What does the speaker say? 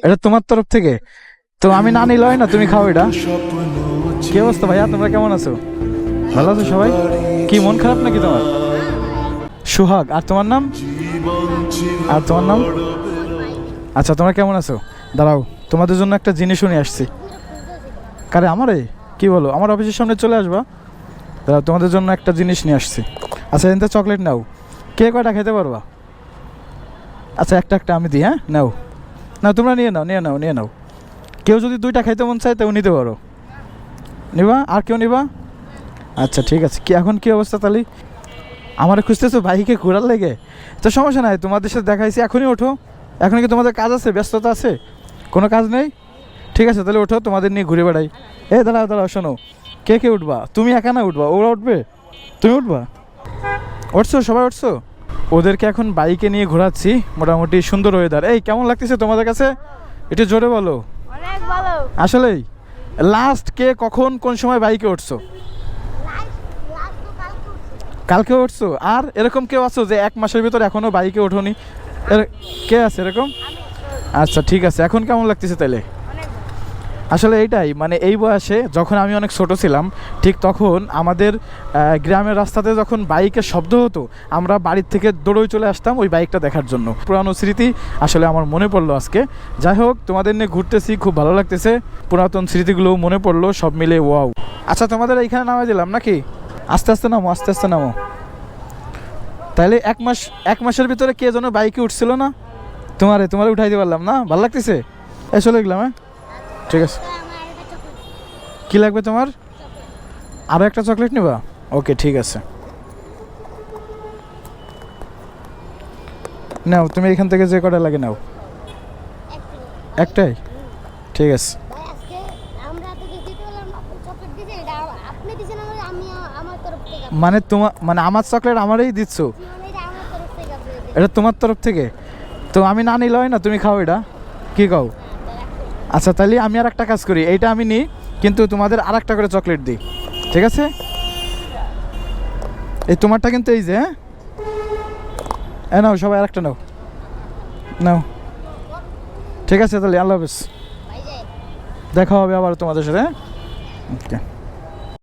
এটা তোমার তরফ থেকে? তো আমি না নিলে হয় না, তুমি খাও এটা। কি অবস্থা ভাইয়া, তোমরা কেমন আছো? ভালো আছো সবাই? কি মন খারাপ নাকি তোমার? সোহাগ, আর তোমার নাম? আর তোমার নাম? আচ্ছা, তোমরা কেমন আছো? দাঁড়াও, তোমাদের জন্য একটা জিনিস নিয়ে আসছি। কারে, আমারে? কি বলো, আমার অফিসের সামনে চলে আসবা? দাঁড়াও, তোমাদের জন্য একটা জিনিস নিয়ে আসছি। আচ্ছা, এনতে চকলেট নাও। কে কয়টা খেতে পারবা? আচ্ছা, একটা একটা আমি দিই। হ্যাঁ, নাও না, তোমরা নিয়ে নাও, নিয়ে নাও, নিয়ে নাও। কেউ যদি দুইটা খাইতে মন চায় তাও নিতে পারো। নিবা? আর কেউ নিবা? আচ্ছা, ঠিক আছে। কি এখন কি অবস্থা তাহলে? আমার খুঁজতেছো বাইকে ঘোরার লেগে? তো সমস্যা নাই, তোমাদের সাথে দেখাইছি, এখনই ওঠো। এখন কি তোমাদের কাজ আছে, ব্যস্ততা আছে? কোনো কাজ নেই? ঠিক আছে, তাহলে ওঠো, তোমাদের নিয়ে ঘুরে বেড়াই। দাঁড়াও দাঁড়াও, শোনো, কে কে উঠবা? তুমি একা না উঠবা? ওরা উঠবে? তুমি উঠবা? উঠছো? সবাই উঠছো? ওদেরকে এখন বাইকে নিয়ে ঘোরাচ্ছি। মোটামুটি সুন্দর ওয়েদার। কেমন লাগতেছে তোমাদের কাছে? একটু জোরে বলো। অনেক ভালো। আসলেই? লাস্ট কে কখন কোন সময় বাইকে উঠছো? কালকে উঠছো? আর এরকম কেউ আছো যে 1 মাসের ভিতর এখনো বাইকে ওঠোনি? কে আছে এরকম? আচ্ছা, ঠিক আছে। এখন কেমন লাগতেছে তাহলে? আসলে এইটাই, মানে এই বয়সে যখন আমি অনেক ছোট ছিলাম, ঠিক তখন আমাদের গ্রামের রাস্তাতে যখন বাইকের শব্দ হতো, আমরা বাড়ির থেকে দৌড়ই চলে আসতাম ওই বাইকটা দেখার জন্য। পুরানো স্মৃতি আসলে আমার মনে পড়লো আজকে। যাই হোক, তোমাদের নিয়ে ঘুরতেছি, খুব ভালো লাগতেছে। পুরাতন স্মৃতিগুলোও মনে পড়লো, সব মিলে ওয়াও। আচ্ছা, তোমাদের এইখানে নামে দিলাম নাকি? আস্তে আস্তে নামো, আস্তে আস্তে নামো। তাহলে 1 মাসের ভিতরে কে যেন বাইকে উঠছিল না? তোমারে উঠাইতে পারলাম না? ভালো লাগতেছে? চলে গেলাম। হ্যাঁ, ঠিক আছে। কি লাগবে তোমার? আরও একটা চকলেট নিবা? ওকে, ঠিক আছে, নাও। তুমি এখান থেকে যে কটা লাগে নাও। একটাই? ঠিক আছে। মানে মানে আমার চকলেট আমারই দিচ্ছ? এটা তোমার তরফ থেকে? তো আমি না নিলে হয় না, তুমি খাও এটা। কি খাও? আচ্ছা, তাহলে আমি আর একটা কাজ করি, এইটা আমি নিই, কিন্তু তোমাদের আর একটা করে চকলেট দিই, ঠিক আছে? এই তোমারটা কিন্তু এই যে, হ্যাঁ, নাও সবাই, আর একটা নাও, নাও। ঠিক আছে, তাহলে আল্লাহ হাফেজ, দেখা হবে আবার তোমাদের সাথে। ওকে।